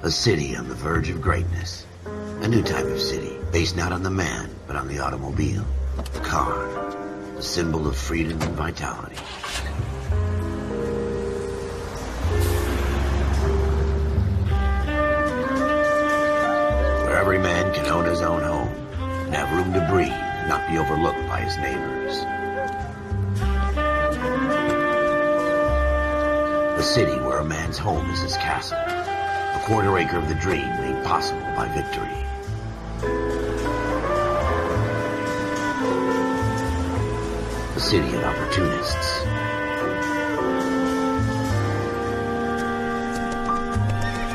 A city on the verge of greatness. A new type of city, based not on the man, but on the automobile. The car. The symbol of freedom and vitality. Where every man can own his own home, and have room to breathe, and not be overlooked by his neighbors. The city where a man's home is his castle. A quarter acre of the dream made possible by victory. The city of opportunists.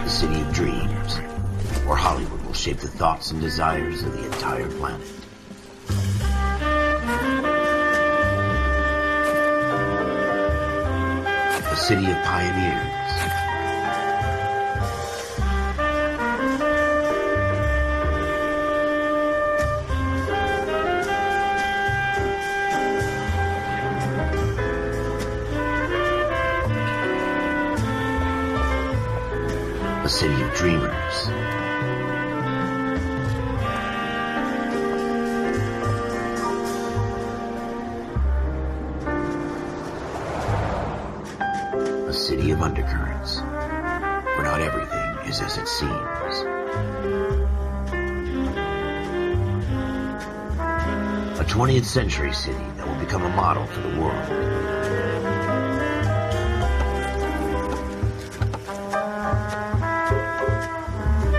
The city of dreams, where Hollywood will shape the thoughts and desires of the entire planet. The city of pioneers. A city of dreamers. A city of undercurrents, where not everything is as it seems. A 20th century city that will become a model for the world.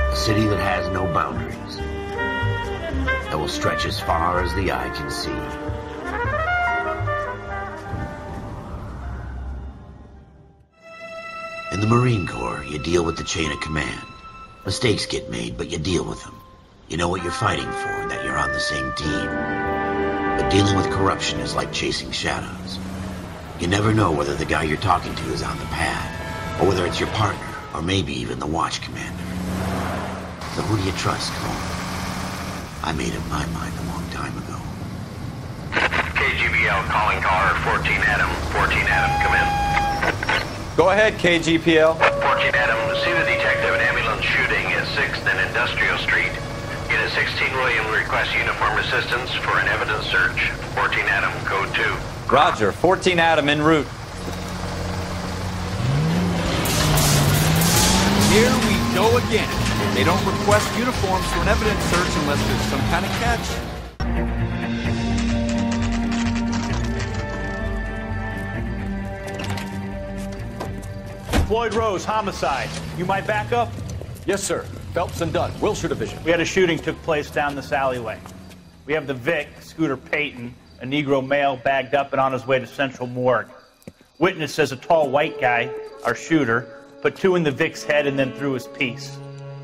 A city that has no boundaries, that will stretch as far as the eye can see. In the Marine Corps, you deal with the chain of command. Mistakes get made, but you deal with them. You know what you're fighting for and that you're on the same team. But dealing with corruption is like chasing shadows. You never know whether the guy you're talking to is on the pad, or whether it's your partner, or maybe even the watch commander. So who do you trust, Cole? I made up my mind a long time ago. KGBL calling caller 14 Adam. 14 Adam, come in. Go ahead, KGPL. 14 Adam, see the detective in ambulance shooting at 6th and Industrial Street. Unit 16 William requests uniform assistance for an evidence search. 14 Adam, code 2. Roger, 14 Adam en route. Here we go again. They don't request uniforms for an evidence search unless there's some kind of catch. Floyd Rose, homicide. You might back up? Yes, sir. Phelps and Dunn, Wilshire Division. We had a shooting took place down this alleyway. We have the Vic, Scooter Payton, a Negro male bagged up and on his way to Central Morgue. Witness says a tall white guy, our shooter, put 2 in the Vic's head and then threw his piece.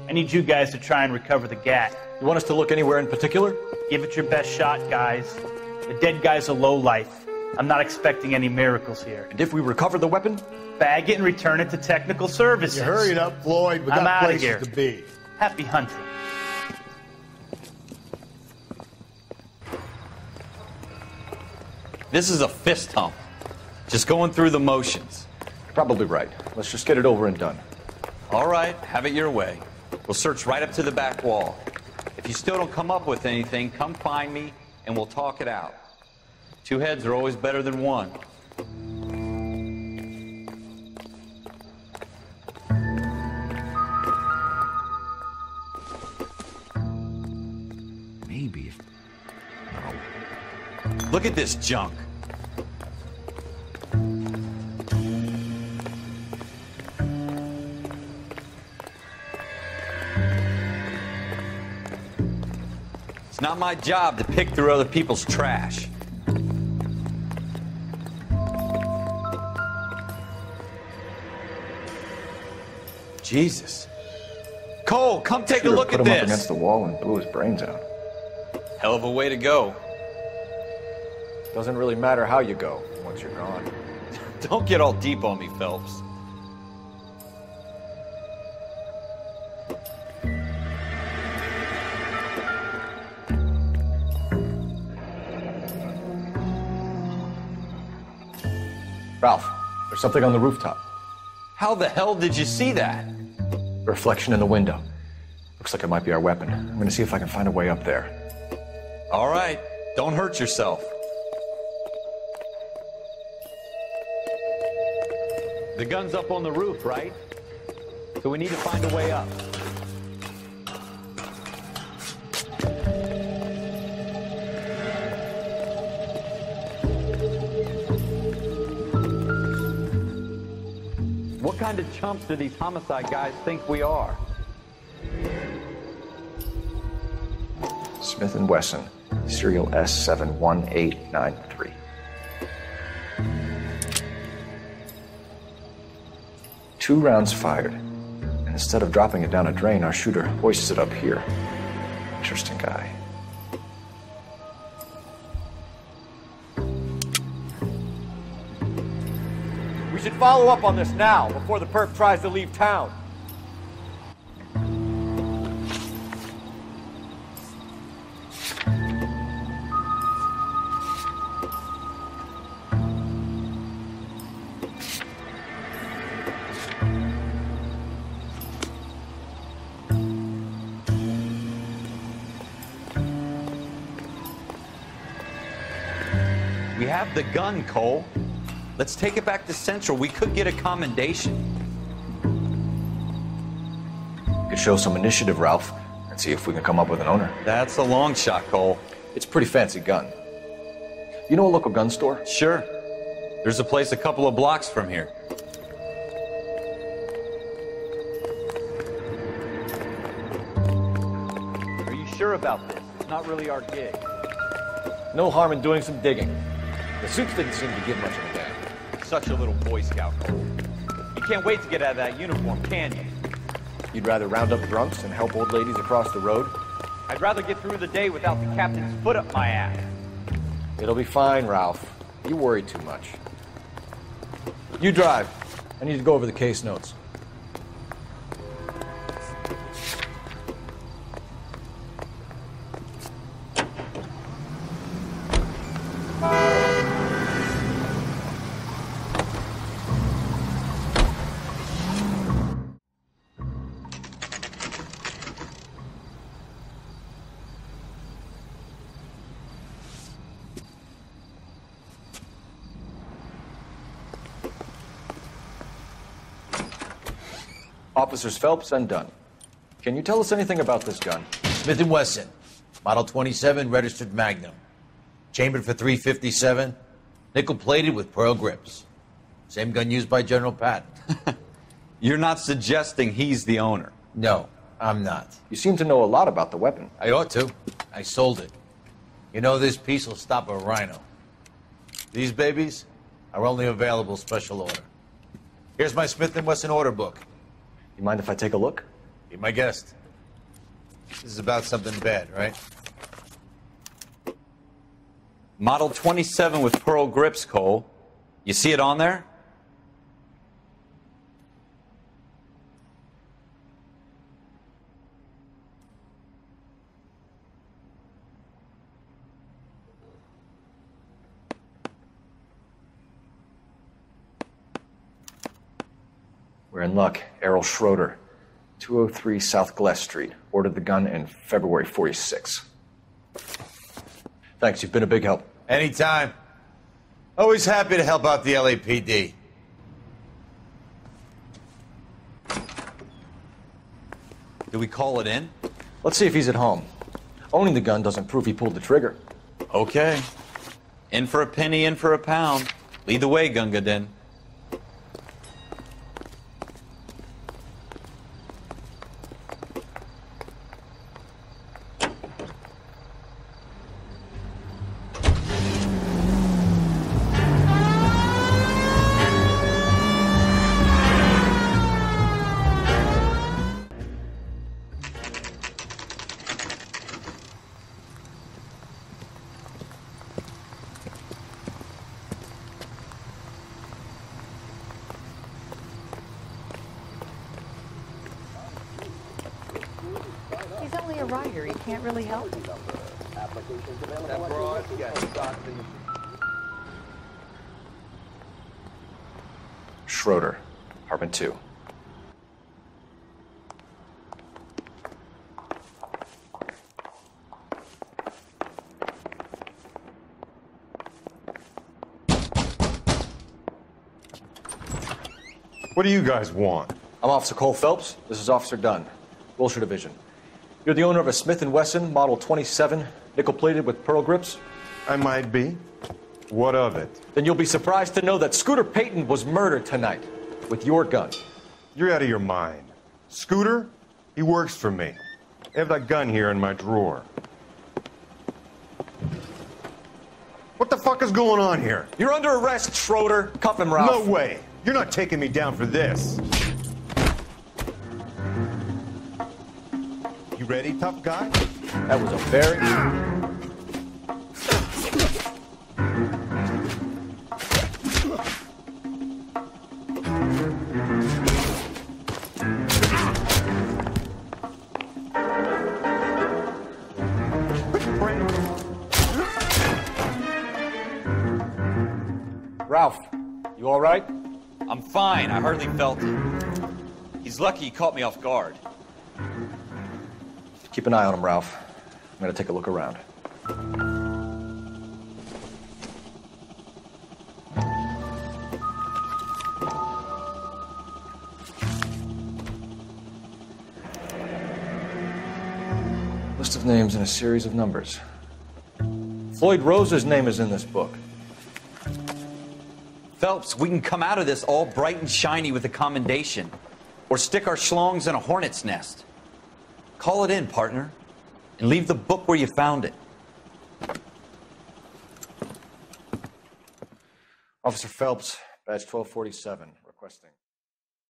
I need you guys to try and recover the gat. You want us to look anywhere in particular? Give it your best shot, guys. The dead guy's a lowlife. I'm not expecting any miracles here. And if we recover the weapon? Bag it and return it to technical services. You hurry up, Floyd. We I'm got outta places here. to be. Happy hunting. This is a fist hump. Just going through the motions. Probably right. Let's just get it over and done. All right, have it your way. We'll search right up to the back wall. If you still don't come up with anything, come find me and we'll talk it out. 2 heads are always better than 1. Maybe if... No. Look at this junk. It's not my job to pick through other people's trash. Jesus. Cole, come take a look at Put him up this. against the wall and blew his brains out. Hell of a way to go. Doesn't really matter how you go once you're gone. Don't get all deep on me, Phelps. Ralph, there's something on the rooftop. How the hell did you see that? Reflection in the window. Looks like it might be our weapon. I'm gonna see if I can find a way up there. All right, don't hurt yourself. The gun's up on the roof, right? So we need to find a way up. What kind of chumps do these homicide guys think we are? Smith & Wesson, serial S71893. Two rounds fired, and instead of dropping it down a drain, our shooter hoists it up here. Interesting guy. We should follow up on this now, before the perp tries to leave town. We have the gun, Cole. Let's take it back to Central. We could get a commendation. Could show some initiative, Ralph, and see if we can come up with an owner. That's a long shot, Cole. It's a pretty fancy gun. You know a local gun store? Sure. There's a place a couple of blocks from here. Are you sure about this? It's not really our gig. No harm in doing some digging. The suits didn't seem to give much of a damn. Such a little Boy Scout, Cole. You can't wait to get out of that uniform, can you? You'd rather round up drunks and help old ladies across the road? I'd rather get through the day without the captain's foot up my ass. It'll be fine, Ralph. You worry too much. You drive. I need to go over the case notes. Officers Phelps and Dunn. Can you tell us anything about this gun? Smith & Wesson, Model 27, registered Magnum. Chambered for .357, nickel-plated with pearl grips. Same gun used by General Patton. You're not suggesting he's the owner? No, I'm not. You seem to know a lot about the weapon. I ought to. I sold it. You know, this piece will stop a rhino. These babies are only available special order. Here's my Smith & Wesson order book. You mind if I take a look? Be my guest. This is about something bad, right? Model 27 with pearl grips, Cole. You see it on there? We're in luck. Errol Schroeder, 203 South Glass Street. Ordered the gun in February '46. Thanks, you've been a big help. Anytime. Always happy to help out the LAPD. Do we call it in? Let's see if he's at home. Owning the gun doesn't prove he pulled the trigger. Okay. In for a penny, in for a pound. Lead the way, Gunga Din. He's only a writer. He can't really help. Schroeder, apartment 2. What do you guys want? I'm Officer Cole Phelps. This is Officer Dunn, Wilshire Division. You're the owner of a Smith & Wesson Model 27, nickel-plated with pearl grips? I might be. What of it? Then you'll be surprised to know that Scooter Payton was murdered tonight with your gun. You're out of your mind. Scooter? He works for me. I have that gun here in my drawer. What the fuck is going on here? You're under arrest, Schroeder. Cuff him, Ralph. No way. You're not taking me down for this. You ready, tough guy? That was a very... Ralph, you all right? I'm fine. I hardly felt it. He's lucky he caught me off guard. Keep an eye on him, Ralph. I'm gonna take a look around. List of names and a series of numbers. Floyd Rose's name is in this book. Phelps, we can come out of this all bright and shiny with a commendation. Or stick our schlongs in a hornet's nest. Call it in, partner. And leave the book where you found it. Officer Phelps, badge 1247, requesting.